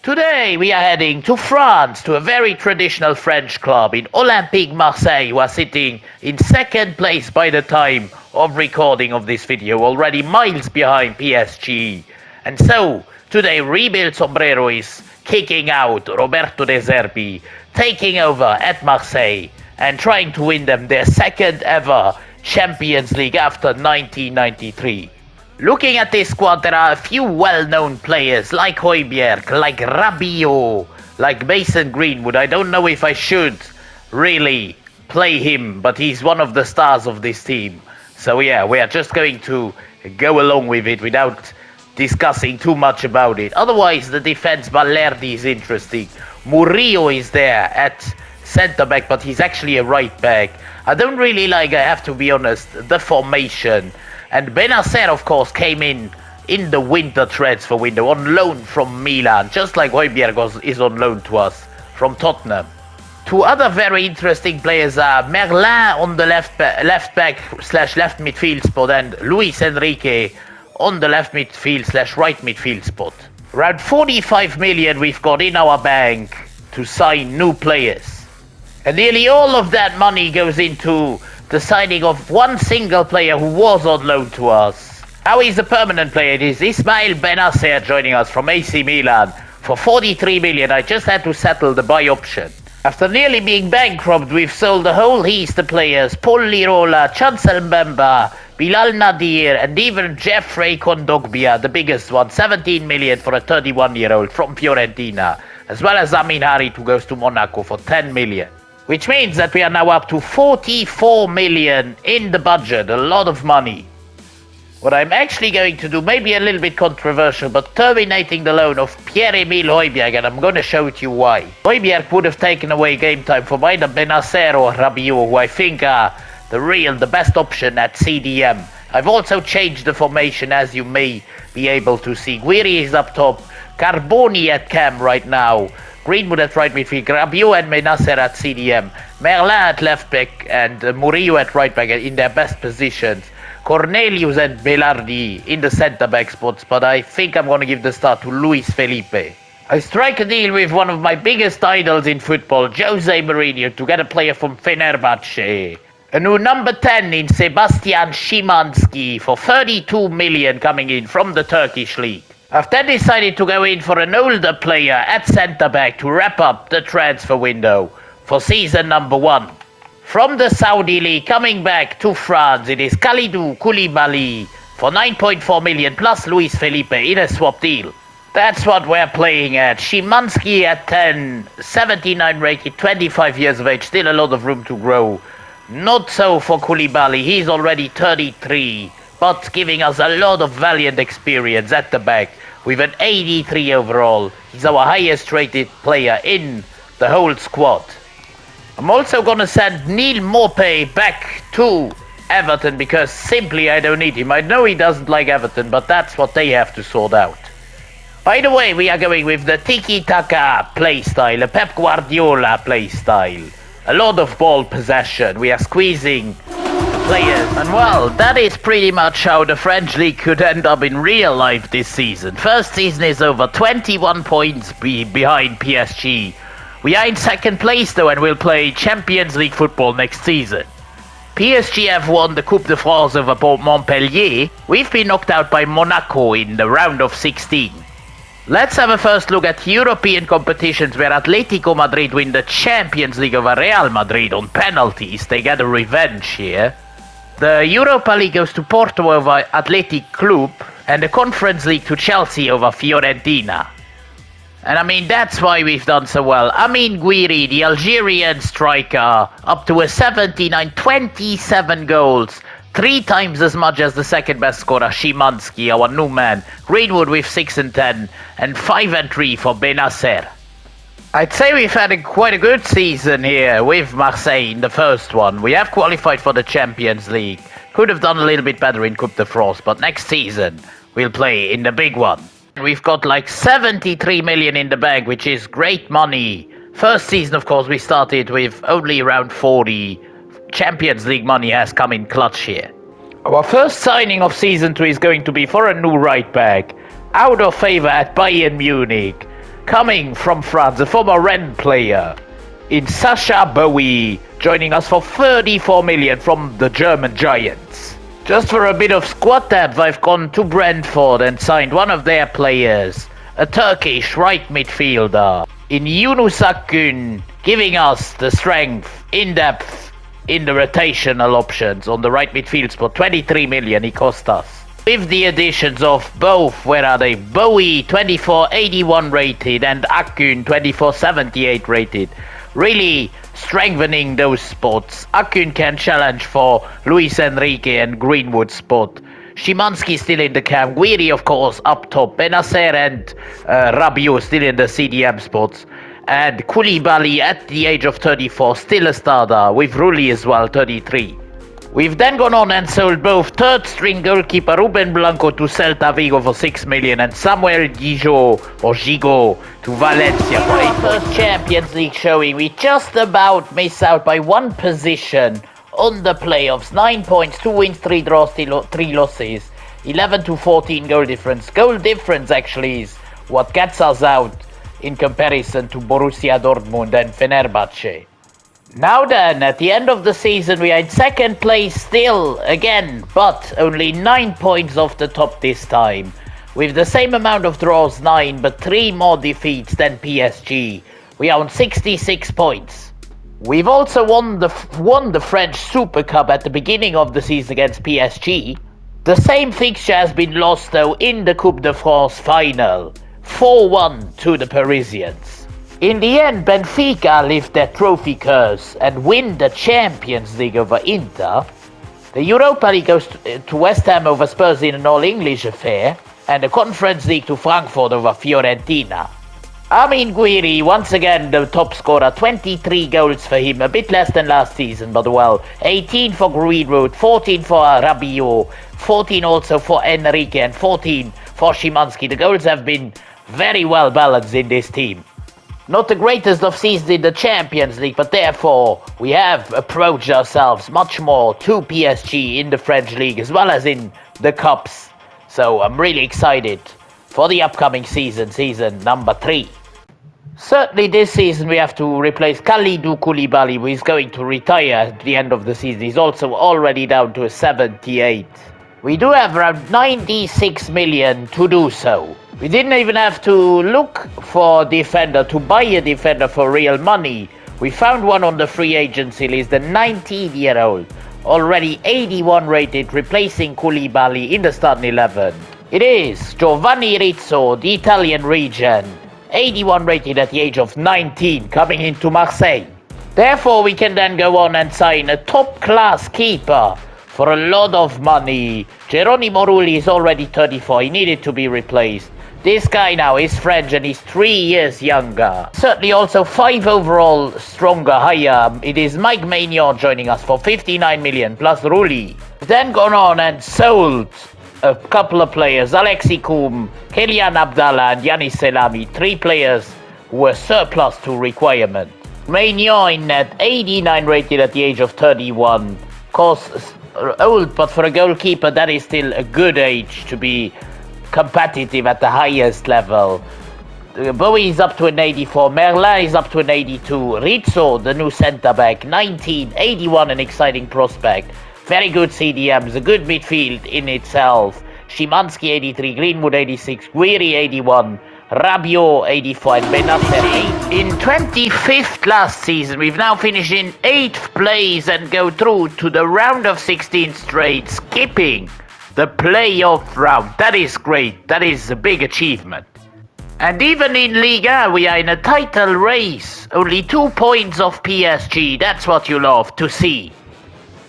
Today we are heading to France to a very traditional French club in Olympique Marseille, who are sitting in second place by the time of recording of this video, already miles behind PSG. And so today Rebuild Sombrero is kicking out Roberto De Zerbi, taking over at Marseille and trying to win them their second ever Champions League after 1993. Looking at this squad, there are a few well-known players like Højbjerg, like Rabiot, like Mason Greenwood. I don't know if I should really play him, but he's one of the stars of this team. So yeah, we are just going to go along with it without discussing too much about it. Otherwise, the defense, Balerdi is interesting. Murillo is there at centre-back, but he's actually a right-back. I don't really like, I have to be honest, the formation. And Benacer, of course, came in the winter transfer window on loan from Milan, just like Højbjerg is on loan to us from Tottenham. Two other very interesting players are Merlin on the left back slash left midfield spot and Luis Enrique on the left midfield slash right midfield spot. Around 45 million we've got in our bank to sign new players. And nearly all of that money goes into the signing of one single player who was on loan to us. Now he's a permanent player. It is Ismail Benacer joining us from AC Milan for 43 million. I just had to settle the buy option. After nearly being bankrupt, we've sold the whole Easter players, Paul Lirola, Chancel Mbemba, Bilal Nadir, and even Jeffrey Kondogbia, the biggest one, 17 million for a 31-year-old from Fiorentina, as well as Amin Harit, who goes to Monaco for 10 million. Which means that we are now up to 44 million in the budget, a lot of money. What I'm actually going to do, maybe a little bit controversial, but terminating the loan of Pierre-Emile Højbjerg, and I'm going to show it you why. Højbjerg would have taken away game time from either Benacer or Rabiot, who I think are the best option at CDM. I've also changed the formation, as you may be able to see. Guiri is up top, Carboni at cam right now, Greenwood at right midfield, Rabiot and Benacer at CDM, Merlin at left back, and Murillo at right back in their best positions. Cornelius and Belardi in the centre-back spots, but I think I'm going to give the start to Luis Felipe. I strike a deal with one of my biggest idols in football, Jose Mourinho, to get a player from Fenerbahce. A new number 10 in Sebastian Szymanski for 32 million coming in from the Turkish league. I've then decided to go in for an older player at centre-back to wrap up the transfer window for season number 1. From the Saudi League, coming back to France, it is Kalidou Koulibaly for 9.4 million plus Luis Felipe in a swap deal. That's what we're playing at. Szymanski at 10, 79 rated, 25 years of age, still a lot of room to grow. Not so for Koulibaly, he's already 33, but giving us a lot of valiant experience at the back with an 83 overall. He's our highest rated player in the whole squad. I'm also going to send Neil Maupay back to Everton because simply I don't need him. I know he doesn't like Everton, but that's what they have to sort out. By the way, we are going with the tiki-taka playstyle, a Pep Guardiola playstyle. A lot of ball possession. We are squeezing the players. And well, that is pretty much how the French league could end up in real life this season. First season is over, 21 points behind PSG. We are in second place though and we'll play Champions League football next season. PSG have won the Coupe de France over Montpellier. We've been knocked out by Monaco in the round of 16. Let's have a first look at European competitions where Atletico Madrid win the Champions League over Real Madrid on penalties. They get a revenge here. The Europa League goes to Porto over Athletic Club and the Conference League to Chelsea over Fiorentina. And I mean, that's why we've done so well. Amin Guiri, the Algerian striker, up to a 79, 27 goals. 3 times as much as the second best scorer, Szymanski, our new man. Greenwood with 6 and 10, and 5 and 3 for Benacer. I'd say we've had quite a good season here with Marseille in the first one. We have qualified for the Champions League. Could have done a little bit better in Coupe de France, but next season we'll play in the big one. We've got like 73 million in the bank, which is great money. First season, of course, we started with only around 40. Champions League money has come in clutch here. Our first signing of season 2 is going to be for a new right back. Out of favour at Bayern Munich. Coming from France, a former Rennes player in Sacha Bowie, joining us for 34 million from the German Giants. Just for a bit of squad depth, I've gone to Brentford and signed one of their players, a Turkish right midfielder, in Yunus Akgün, giving us the strength, in depth, in the rotational options on the right midfield spot. 23 million he cost us. With the additions of both, where are they? Bowie 2481 rated and Akgün 2478 rated. Really strengthening those spots. Akgün can challenge for Luis Enrique and Greenwood's spot. Szymanski still in the camp. Guiri, of course, up top. Benacer and Rabiot still in the CDM spots. And Koulibaly at the age of 34, still a starter, with Rulli as well, 33. We've then gone on and sold both third-string goalkeeper Ruben Blanco to Celta Vigo for 6 million and Samuel Gigot to Valencia for 8. First Champions League showing, we just about miss out by one position on the playoffs. 9 points, 2 wins, 3 draws, 3 losses. 11 to 14 goal difference. Goal difference actually is what gets us out in comparison to Borussia Dortmund and Fenerbahce. Now then, at the end of the season, we are in second place still, again, but only 9 points off the top this time. With the same amount of draws, 9, but 3 more defeats than PSG. We are on 66 points. We've also won the French Super Cup at the beginning of the season against PSG. The same fixture has been lost, though, in the Coupe de France final. 4-1 to the Parisians. In the end, Benfica lift their trophy curse and win the Champions League over Inter. The Europa League goes to West Ham over Spurs in an all-English affair, and the Conference League to Frankfurt over Fiorentina. Amine Gouiri, once again the top scorer, 23 goals for him, a bit less than last season, but well, 18 for Greenwood, 14 for Rabiot, 14 also for Enrique, and 14 for Szymanski. The goals have been very well balanced in this team. Not the greatest of seasons in the Champions League, but therefore we have approached ourselves much more to PSG in the French League as well as in the Cups. So I'm really excited for the upcoming season number 3. Certainly this season we have to replace Kalidou Koulibaly, who is going to retire at the end of the season. He's also already down to a 78. We do have around 96 million to do so. We didn't even have to look for a defender, to buy a defender for real money. We found one on the free agency list, the 19-year-old, already 81 rated, replacing Koulibaly in the starting 11. It is Giovanni Rizzo, the Italian region, 81 rated at the age of 19, coming into Marseille. Therefore, we can then go on and sign a top-class keeper for a lot of money. Geronimo Rulli is already 34, he needed to be replaced. This guy now is French and he's 3 years younger. Certainly also 5 overall stronger, higher. It is Mike Maignan joining us for 59 million plus Rulli. Then gone on and sold a couple of players. Alexis Koum, Kylian Abdallah and Yanis Selami. 3 players who were surplus to requirement. Maignan in net, 89 rated at the age of 31. Cost old, but for a goalkeeper that is still a good age to be competitive at the highest level. Bowie is up to an 84, Merlin is up to an 82, Rizzo, the new centre-back, 19, 81, an exciting prospect. Very good CDMs, a good midfield in itself. Szymanski 83, Greenwood 86, Guiri 81, Rabiot 84, and Benacer 8. In 25th last season, we've now finished in 8th place and go through to the round of 16 straight, skipping the playoff round. That is great. That is a big achievement. And even in Liga, we are in a title race. Only 2 points off PSG. That's what you love to see.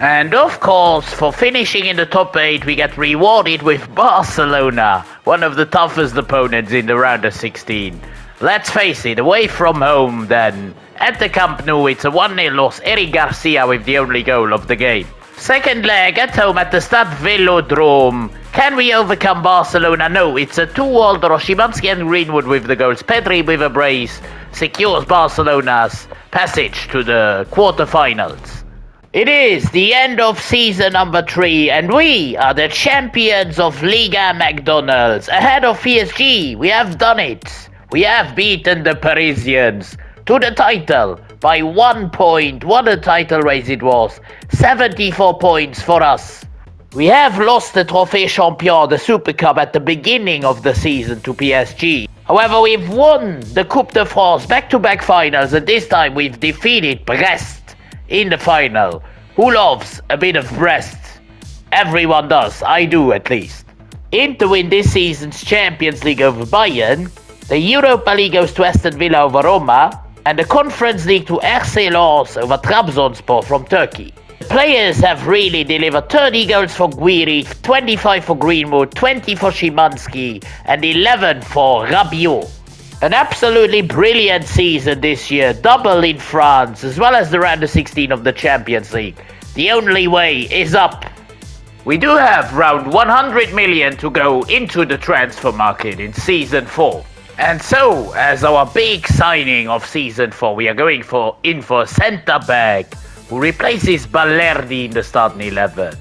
And of course, for finishing in the top 8, we get rewarded with Barcelona, one of the toughest opponents in the round of 16. Let's face it, away from home then. At the Camp Nou, it's a 1-0 loss. Eric Garcia with the only goal of the game. Second leg at home at the Stade Velodrome. Can we overcome Barcelona? No, it's a 2-2 draw. Szymanski and Greenwood with the goals. Pedri with a brace secures Barcelona's passage to the quarterfinals. It is the end of season number 3 and we are the champions of Liga McDonald's. Ahead of PSG, we have done it. We have beaten the Parisians to the title by 1 point. What a title race it was. 74 points for us. We have lost the Trophée Champion, the Super Cup, at the beginning of the season to PSG. However, we've won the Coupe de France back-to-back finals, and this time we've defeated Brest in the final. Who loves a bit of Brest? Everyone does. I do, at least. In to win this season's Champions League over Bayern, the Europa League goes to Aston Villa over Roma, and the Conference League to RC Lens over Trabzonspor from Turkey. The players have really delivered 30 goals for Guiri, 25 for Greenwood, 20 for Szymanski, and 11 for Rabiot. An absolutely brilliant season this year, double in France, as well as the round of 16 of the Champions League. The only way is up. We do have around 100 million to go into the transfer market in Season 4. And so, as our big signing of Season 4, we are going in for a centre-back who replaces Balerdi in the starting 11.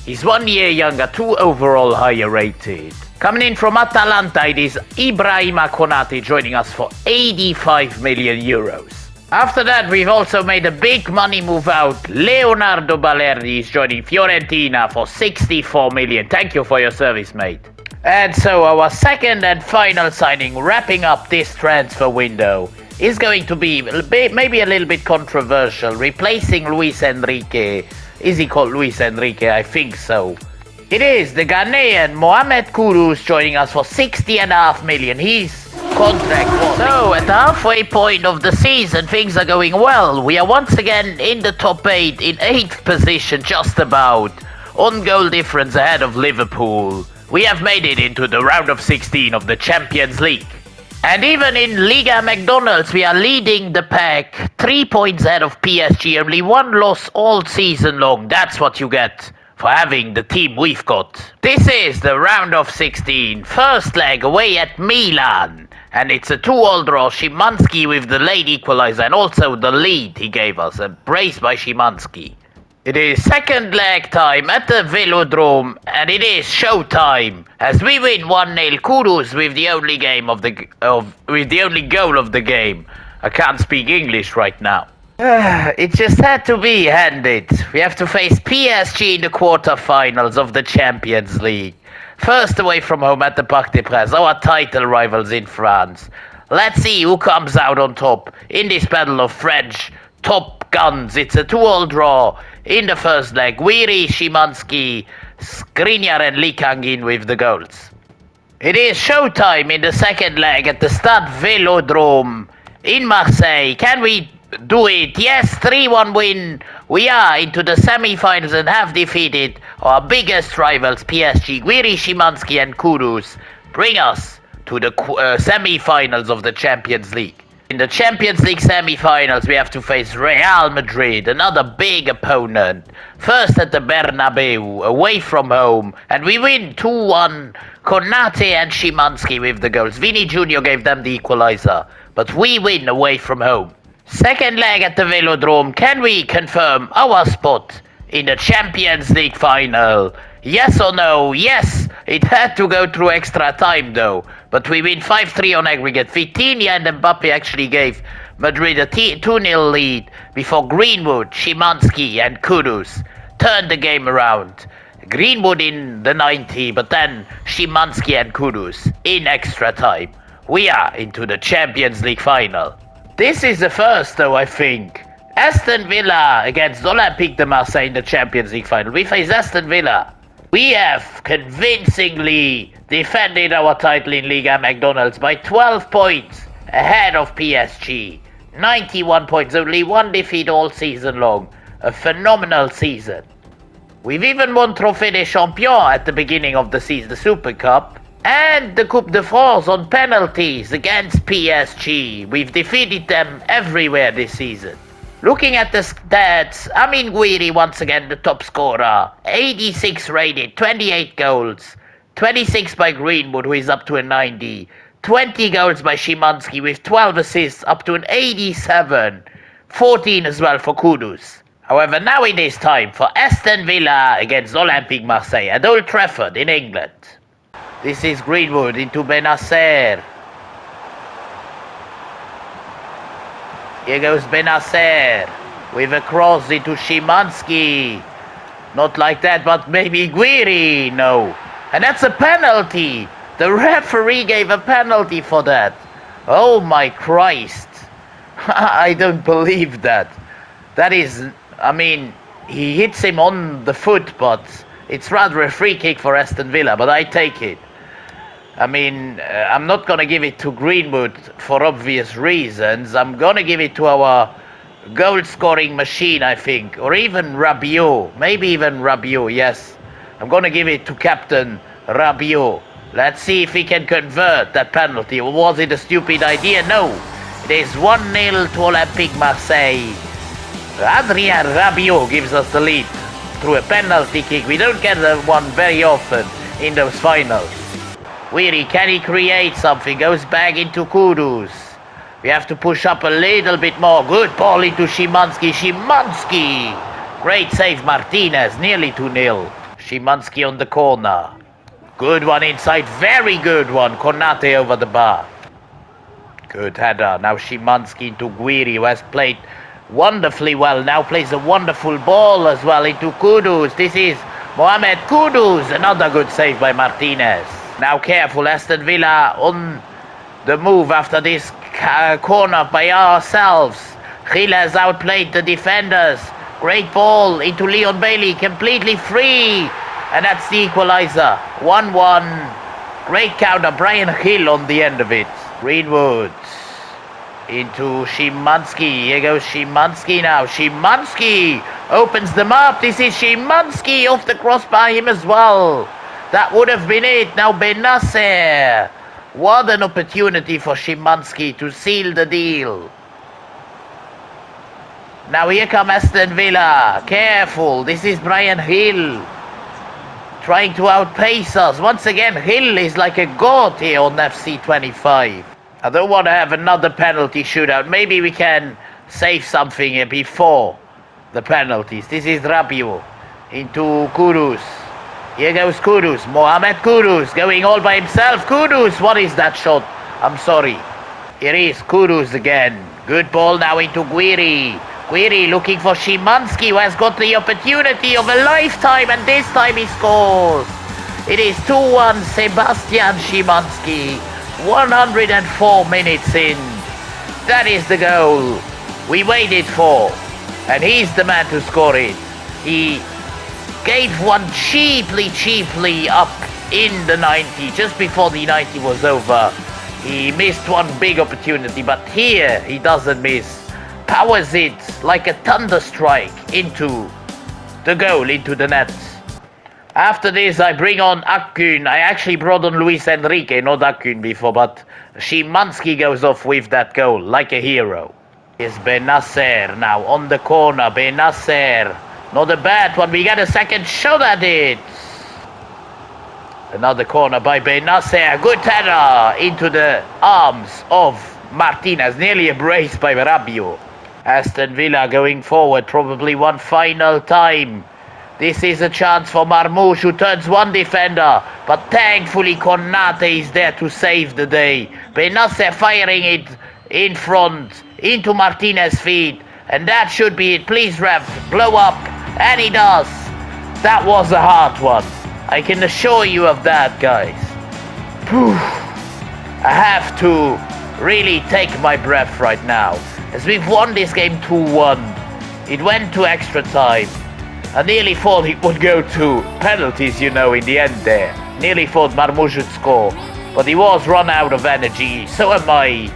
He's 1 year younger, 2 overall higher rated. Coming in from Atalanta, it is Ibrahima Konate joining us for 85 million euros. After that, we've also made a big money move out. Leonardo Balerdi is joining Fiorentina for 64 million. Thank you for your service, mate. And so our second and final signing, wrapping up this transfer window, is going to be maybe a little bit controversial, replacing Luis Enrique. Is he called Luis Enrique? I think so. It is the Ghanaian Mohamed Kudus joining us for 60.5 million. His contract was. So at the halfway point of the season, things are going well. We are once again in the top 8, in 8th position just about, on goal difference ahead of Liverpool. We have made it into the round of 16 of the Champions League. And even in Liga McDonald's, we are leading the pack, 3 points ahead of PSG, only 1 loss all season long. That's what you get for having the team we've got. This is the round of 16, first leg away at Milan. And it's a 2-2 draw, Szymanski with the late equalizer and also the lead he gave us, a brace by Szymanski. It is second leg time at the Velodrome, and it is showtime as we win 1-0. Kudus with the only goal of the game. I can't speak English right now. It just had to be handed. We have to face PSG in the quarterfinals of the Champions League. First away from home at the Parc des Princes, our title rivals in France. Let's see who comes out on top in this battle of French top guns. It's a 2-2 draw in the first leg. Guiri, Szymanski, Skriniar and Lee Kangin with the goals. It is showtime in the second leg at the Stade Velodrome in Marseille. Can we do it? Yes, 3-1 win. We are into the semi-finals and have defeated our biggest rivals, PSG. Guiri, Szymanski and Kudus bring us to the semi-finals of the Champions League. In the Champions League semi-finals, we have to face Real Madrid, another big opponent. First at the Bernabeu, away from home, and we win 2-1. Konate and Szymanski with the goals. Vini Jr. gave them the equalizer, but we win away from home. Second leg at the Velodrome, can we confirm our spot in the Champions League final? Yes or no? Yes, it had to go through extra time though. But we win 5-3 on aggregate. Vitinha and Mbappe actually gave Madrid a 2-0 lead before Greenwood, Szymanski and Kudus turned the game around. Greenwood in the 90, but then Szymanski and Kudus in extra time. We are into the Champions League final. This is the first though, I think. Aston Villa against Olympique de Marseille in the Champions League final. We face Aston Villa. We have convincingly defended our title in Liga McDonald's by 12 points ahead of PSG. 91 points, only 1 defeat all season long. A phenomenal season. We've even won Trophée des Champions at the beginning of the season, the Super Cup, and the Coupe de France on penalties against PSG. We've defeated them everywhere this season. Looking at the stats, Amin Guiri once again the top scorer, 86 rated, 28 goals, 26 by Greenwood who is up to a 90, 20 goals by Szymanski with 12 assists up to an 87, 14 as well for Kudus. However, now it is time for Aston Villa against Olympique Marseille at Old Trafford in England. This is Greenwood into Benacer. Here goes Benacer with a cross into Szymanski. Not like that, but maybe Guiri. No. And that's a penalty. The referee gave a penalty for that. Oh my Christ. I don't believe that. That is, I mean, he hits him on the foot, but it's rather a free kick for Aston Villa, but I take it. I mean, I'm not going to give it to Greenwood for obvious reasons. I'm going to give it to our goal-scoring machine, I think. Or even Rabiot. Maybe even Rabiot, yes. I'm going to give it to Captain Rabiot. Let's see if he can convert that penalty. Or was it a stupid idea? No. It is 1-0 to Olympique Marseille. Adrien Rabiot gives us the lead through a penalty kick. We don't get one very often in those finals. Guiri, can he create something? Goes back into Kudus. We have to push up a little bit more. Good ball into Szymanski. Szymanski! Great save, Martinez. Nearly 2-0. Szymanski on the corner. Good one inside. Very good one. Konate over the bar. Good header. Now Szymanski into Guiri, who has played wonderfully well. Now plays a wonderful ball as well into Kudus. This is Mohamed Kudus. Another good save by Martinez. Now careful, Aston Villa on the move after this corner by ourselves. Gil has outplayed the defenders. Great ball into Leon Bailey, completely free. And that's the equalizer. 1-1. Great counter, Brian Gil on the end of it. Greenwood into Szymanski. Here goes Szymanski now. Szymanski opens them up. This is Szymanski off the crossbar, him as well. That would have been it. Now Benacer. What an opportunity for Szymanski to seal the deal. Now here come Aston Villa. Careful. This is Brian Gil trying to outpace us. Once again, Gil is like a god here on FC25. I don't want to have another penalty shootout. Maybe we can save something here before the penalties. This is Rabiot into Kudus. Here goes Kudus. Mohamed Kudus going all by himself. Kudus, what is that shot? I'm sorry. Here is Kudus again. Good ball now into Guiri. Guiri looking for Szymanski, who has got the opportunity of a lifetime, and this time he scores. It is 2-1 Sebastian Szymanski. 104 minutes in. That is the goal we waited for. And he's the man to score it. He gave one cheaply up in the 90, just before the 90 was over. He missed one big opportunity, but here he doesn't miss. Powers it like a thunder strike into the goal, into the net. After this, I bring on Akgün. I actually brought on Luis Enrique, not Akgün before, but Szymanski goes off with that goal like a hero. Here's Benacer now on the corner. Benacer. Not a bad one. We get a second shot at it. Another corner by Benacer. Good header into the arms of Martinez. Nearly a brace by Rabiot. Aston Villa going forward probably one final time. This is a chance for Marmoush, who turns one defender. But thankfully Konate is there to save the day. Benacer firing it in front into Martinez's feet. And that should be it. Please, ref, blow up. And he does. That was a hard one. I can assure you of that, guys. Whew. I have to really take my breath right now, as we've won this game 2-1. It went to extra time. I nearly thought it would go to penalties, you know, in the end there. Nearly thought Marmoush would score, but he was run out of energy. So am I.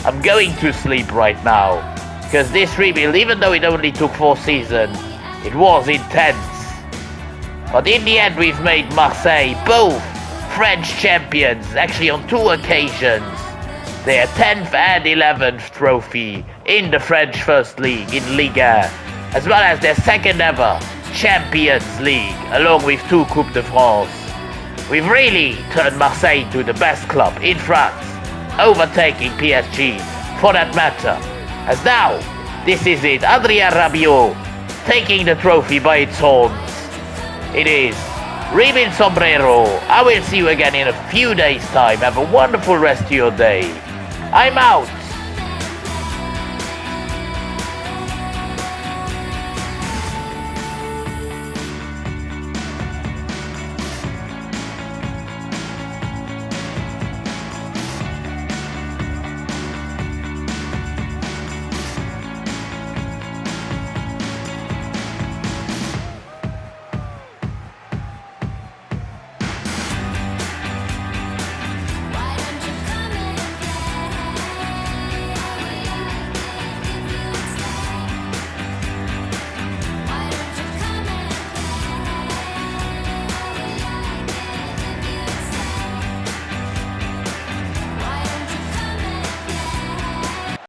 I'm going to sleep right now, because this rebuild, even though it only took 4 seasons, it was intense. But in the end, we've made Marseille both French champions, actually on 2 occasions. Their 10th and 11th trophy in the French First League, in Liga, as well as their 2nd ever Champions League, along with 2 Coupe de France. We've really turned Marseille into the best club in France, overtaking PSG for that matter. As now, this is it, Adrien Rabiot taking the trophy by its horns. It is Rebuild Sombrero. I will see you again in a few days' time. Have a wonderful rest of your day. I'm out.